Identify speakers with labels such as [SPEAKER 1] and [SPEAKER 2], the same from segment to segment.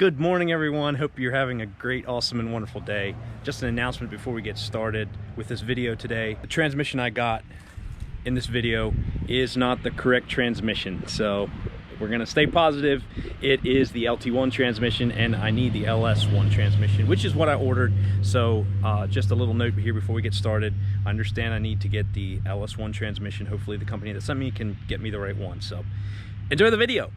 [SPEAKER 1] Good morning, everyone. Hope you're having a great, awesome, and wonderful day. Just an announcement before we get started with this video today. The transmission I got in this video is not the correct transmission, so we're gonna stay positive. It is the LT1 transmission, and I need the LS1 transmission, which is what I ordered. So just a little note here before we get started. I understand I need to get the LS1 transmission. Hopefully the company that sent me can get me the right one. So enjoy the video.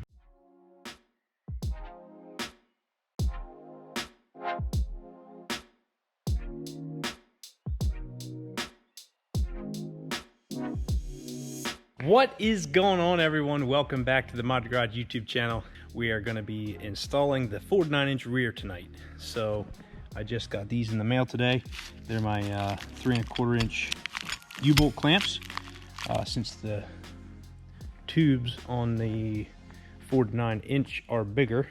[SPEAKER 1] What is going on, everyone? Welcome back to the Mod Garage YouTube channel. We are going to be installing the 49-inch rear tonight. So I just got these in the mail today. They're my 3 1/4 inch U-bolt clamps. Since the tubes on the 49-inch are bigger,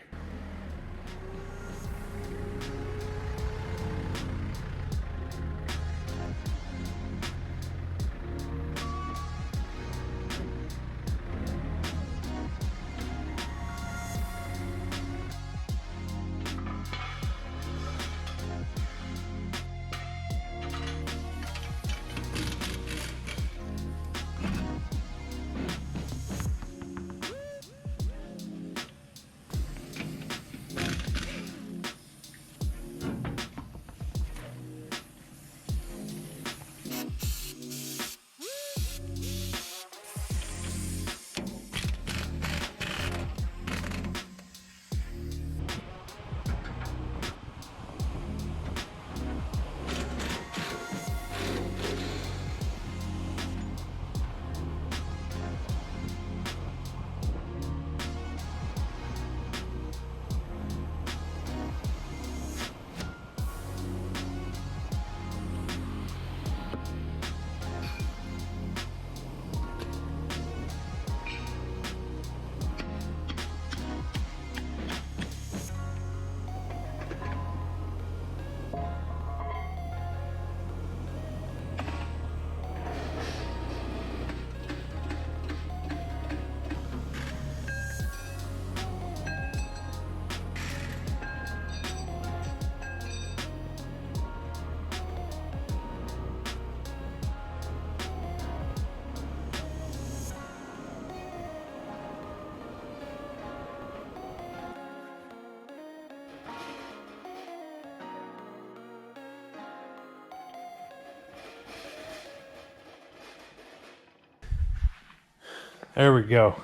[SPEAKER 1] there we go.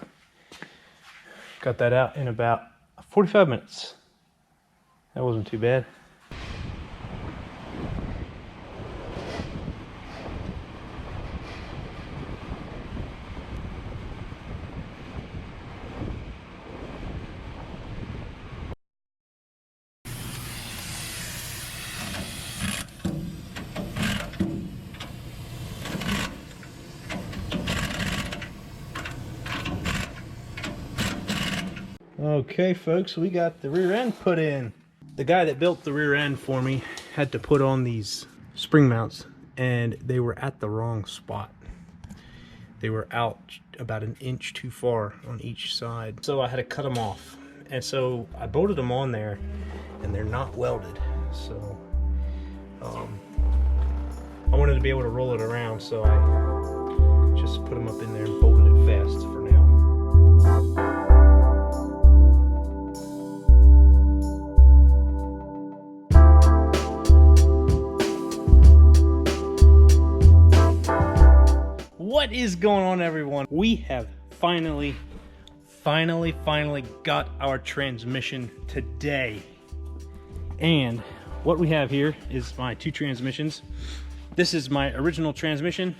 [SPEAKER 1] Got that out in about 45 minutes. That wasn't too bad. Okay, folks, we got the rear end put in. The guy that built the rear end for me had to put on these spring mounts, and they were at the wrong spot. They were out about 1 inch too far on each side, so I had to cut them off. And so I bolted them on there, and they're not welded. So I wanted to be able to roll it around, so I just put them up in there and bolted it fast for now. What is going on, everyone? We have finally got our transmission today. And what we have here is my 2 transmissions. This is my original transmission,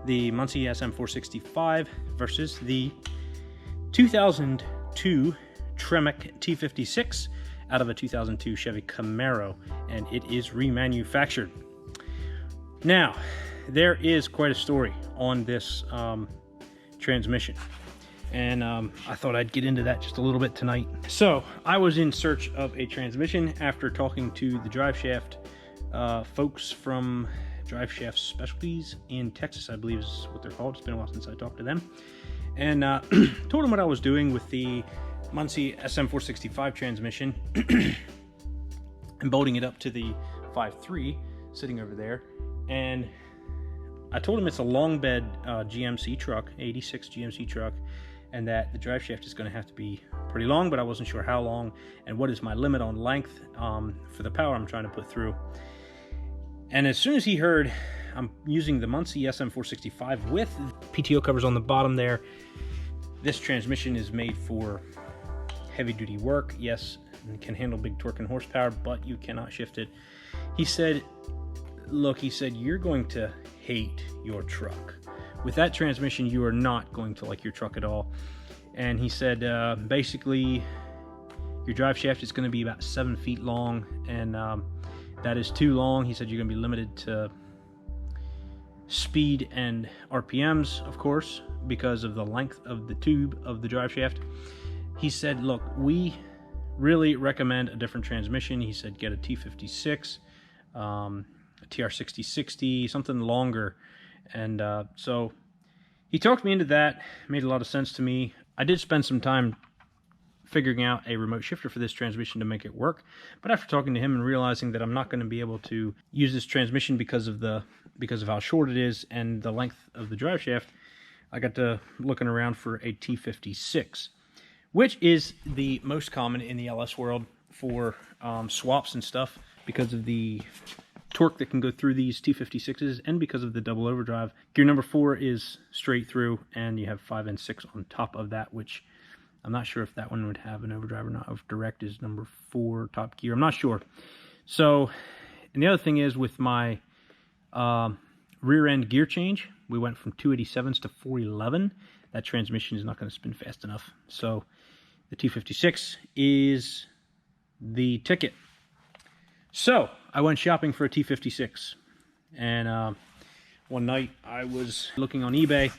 [SPEAKER 1] the MUNCIE SM465 versus the 2002 Tremec T56 out of a 2002 Chevy Camaro, and it is remanufactured. Now, there is quite a story on this transmission, and I thought I'd get into that just a little bit tonight. So I was in search of a transmission after talking to the drive shaft folks from Drive Shaft Specialties in Texas, I believe is what they're called. It's been a while since I talked to them, and told them what I was doing with the MUNCIE SM465 transmission and bolting it up to the 5.3 sitting over there. And I told him it's a long bed GMC truck, 86 GMC truck, and that the drive shaft is going to have to be pretty long, but I wasn't sure how long and what is my limit on length for the power I'm trying to put through. And as soon as he heard I'm using the MUNCIE SM465 with PTO covers on the bottom there, this transmission is made for heavy duty work. Yes, it can handle big torque and horsepower, but you cannot shift it. He said, look, he said, you're going to hate your truck. With that transmission, you are not going to like your truck at all. And he said, basically, your drive shaft is going to be about 7 feet long, and that is too long. He said you're going to be limited to speed and RPMs, of course, because of the length of the tube of the drive shaft. He said, look, we really recommend a different transmission. He said get a T56, a TR6060, something longer. And so he talked me into that. Made a lot of sense to me. I did spend some time figuring out a remote shifter for this transmission to make it work, but after talking to him and realizing that I'm not going to be able to use this transmission because of how short it is and the length of the drive shaft, I got to looking around for a T56, which is the most common in the LS world for swaps and stuff because of the torque that can go through these T56s and because of the double overdrive. Gear number 4 is straight through, and you have 5 and 6 on top of that, which I'm not sure if that one would have an overdrive or not. If direct is number 4 top gear, I'm not sure. So, and the other thing is with my rear end gear change, we went from 287s to 411. That transmission is not going to spin fast enough. So the T56 is the ticket. So I went shopping for a T56, and one night I was looking on eBay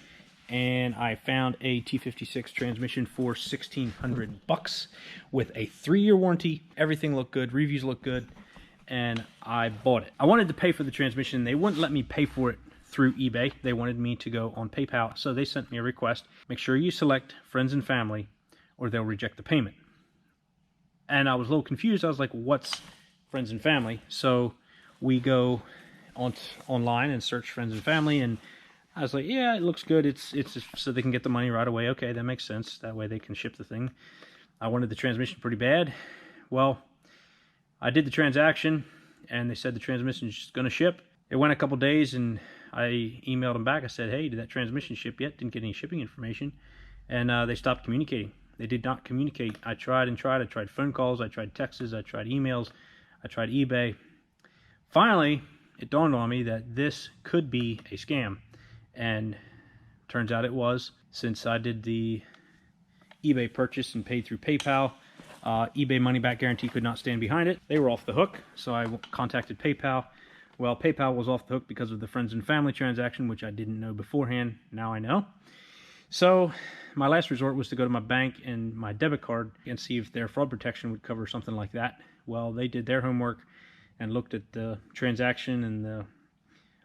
[SPEAKER 1] and I found a T56 transmission for $1,600 with a 3-year warranty. Everything looked good, reviews looked good, and I bought it. I wanted to pay for the transmission. They wouldn't let me pay for it through eBay. They wanted me to go on PayPal, so they sent me a request. Make sure you select friends and family or they'll reject the payment. And I was a little confused. I was like, what's friends and family? So we go online and search friends and family, and I was like, yeah, it looks good. It's just so they can get the money right away. Okay, that makes sense. That way they can ship the thing. I wanted the transmission pretty bad. Well, I did the transaction, and they said the transmission is going to ship. It went a couple days, and I emailed them back. I said, hey, did that transmission ship yet? Didn't get any shipping information. And they stopped communicating. They did not communicate. I tried and tried. I tried phone calls. I tried texts. I tried emails. I tried eBay. Finally, it dawned on me that this could be a scam. And turns out it was. Since I did the eBay purchase and paid through PayPal, eBay money back guarantee could not stand behind it. They were off the hook, so I contacted PayPal. Well, PayPal was off the hook because of the friends and family transaction, which I didn't know beforehand. Now I know. So my last resort was to go to my bank and my debit card and see if their fraud protection would cover something like that. Well, they did their homework and looked at the transaction and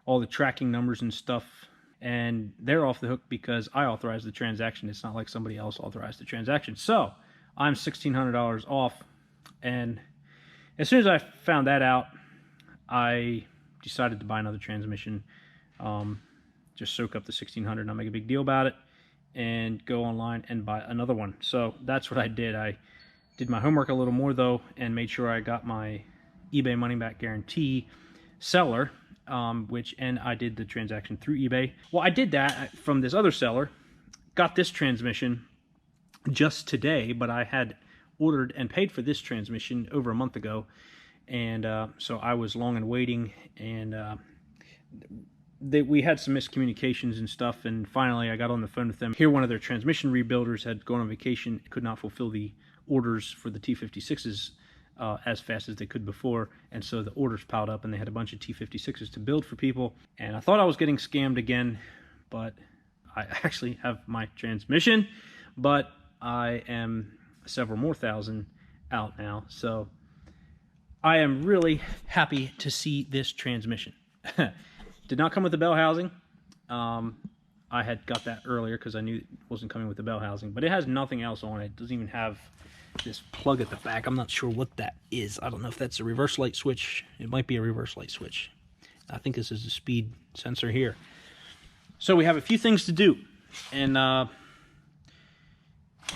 [SPEAKER 1] all the tracking numbers and stuff, and they're off the hook because I authorized the transaction. It's not like somebody else authorized the transaction. So I'm $1,600 off, and as soon as I found that out, I decided to buy another transmission. Just soak up the $1,600, not make a big deal about it, and go online and buy another one. So that's what I did. I did my homework a little more though, and made sure I got my eBay money back guarantee seller, and I did the transaction through eBay. Well, I did that from this other seller, got this transmission just today, but I had ordered and paid for this transmission over a month ago, and so I was long and waiting, and we had some miscommunications and stuff, and finally I got on the phone with them. Here, one of their transmission rebuilders had gone on vacation, could not fulfill the orders for the T56s as fast as they could before, and so the orders piled up and they had a bunch of T56s to build for people, and I thought I was getting scammed again, but I actually have my transmission, but I am several more thousand out now, so I am really happy to see this transmission. Did not come with the bell housing. I had got that earlier because I knew it wasn't coming with the bell housing, but it has nothing else on it. It doesn't even have this plug at the back. I'm not sure what that is. I don't know if that's a reverse light switch. It might be a reverse light switch. I think this is a speed sensor here. So we have a few things to do, and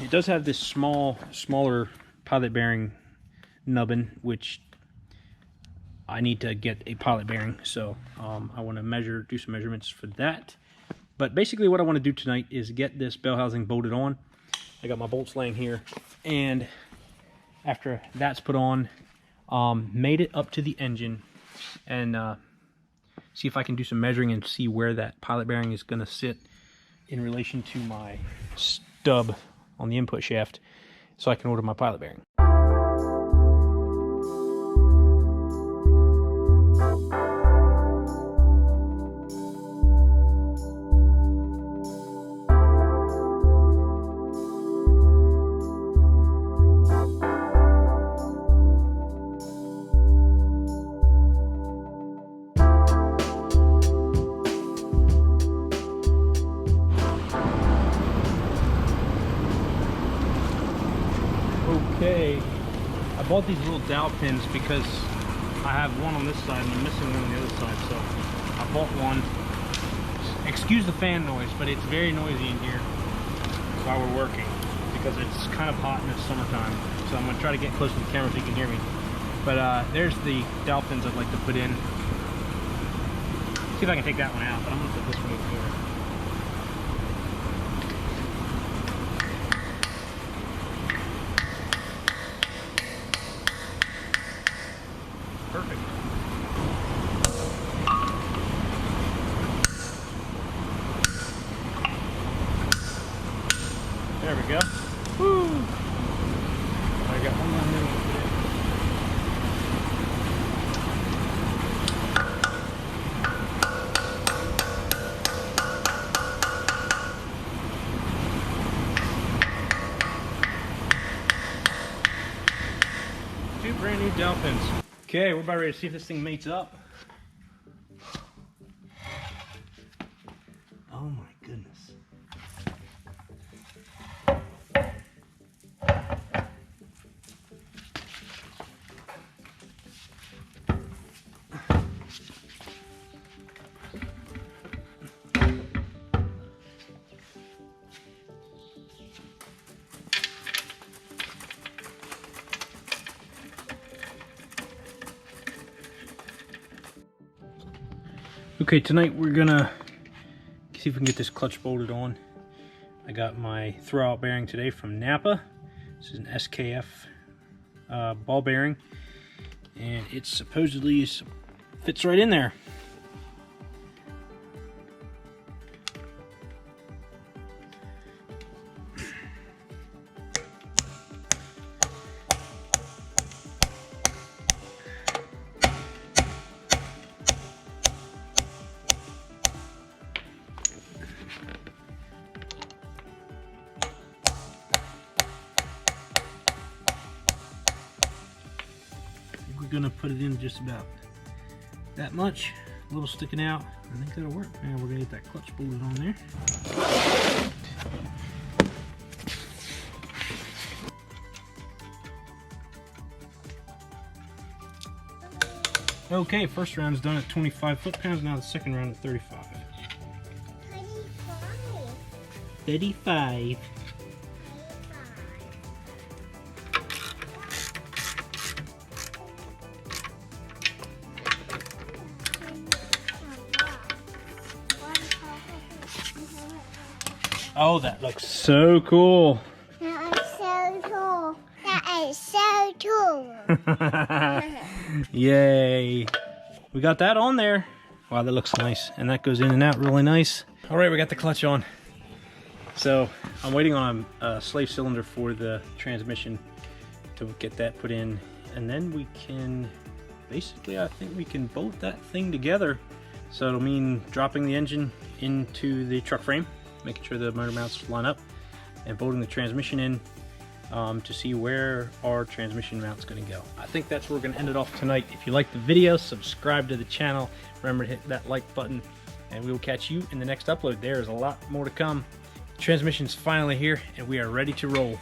[SPEAKER 1] it does have this smaller pilot bearing nubbin, which I need to get a pilot bearing. So I want to do some measurements for that. But basically what I want to do tonight is get this bell housing bolted on. I got my bolts laying here, and after that's put on, made it up to the engine and see if I can do some measuring and see where that pilot bearing is going to sit in relation to my stub on the input shaft, so I can order my pilot bearing. Okay, I bought these little dowel pins because I have one on this side and I'm missing one on the other side, so I bought one. Excuse the fan noise, but it's very noisy in here while we're working because it's kind of hot and it's summertime. So I'm going to try to get close to the camera so you can hear me. But there's the dowel pins I'd like to put in. See if I can take that one out, but I'm going to put this one over here. Perfect. There we go. Woo! I got one more minute to do. Two brand new dowel pins. Okay, we're about ready to see if this thing mates up. Oh my goodness. Okay, tonight we're gonna see if we can get this clutch bolted on. I got my throwout bearing today from Napa. This is an SKF ball bearing, and it supposedly fits right in there. We're gonna put it in just about that much, a little sticking out. I think that'll work. Now we're gonna get that clutch bolted on there. Okay, first round is done at 25 foot-pounds. Now the second round at 35. 35. Oh, that looks so cool.
[SPEAKER 2] That is so cool. That is so cool.
[SPEAKER 1] Yay. We got that on there. Wow, that looks nice. And that goes in and out really nice. All right, we got the clutch on. So I'm waiting on a slave cylinder for the transmission to get that put in. And then we can, basically, I think we can bolt that thing together. So it'll mean dropping the engine into the truck frame, making sure the motor mounts line up, and bolting the transmission in to see where our transmission mount's going to go. I think that's where we're going to end it off tonight. If you liked the video, subscribe to the channel. Remember to hit that like button and we will catch you in the next upload. There is a lot more to come. Transmission's finally here, and we are ready to roll.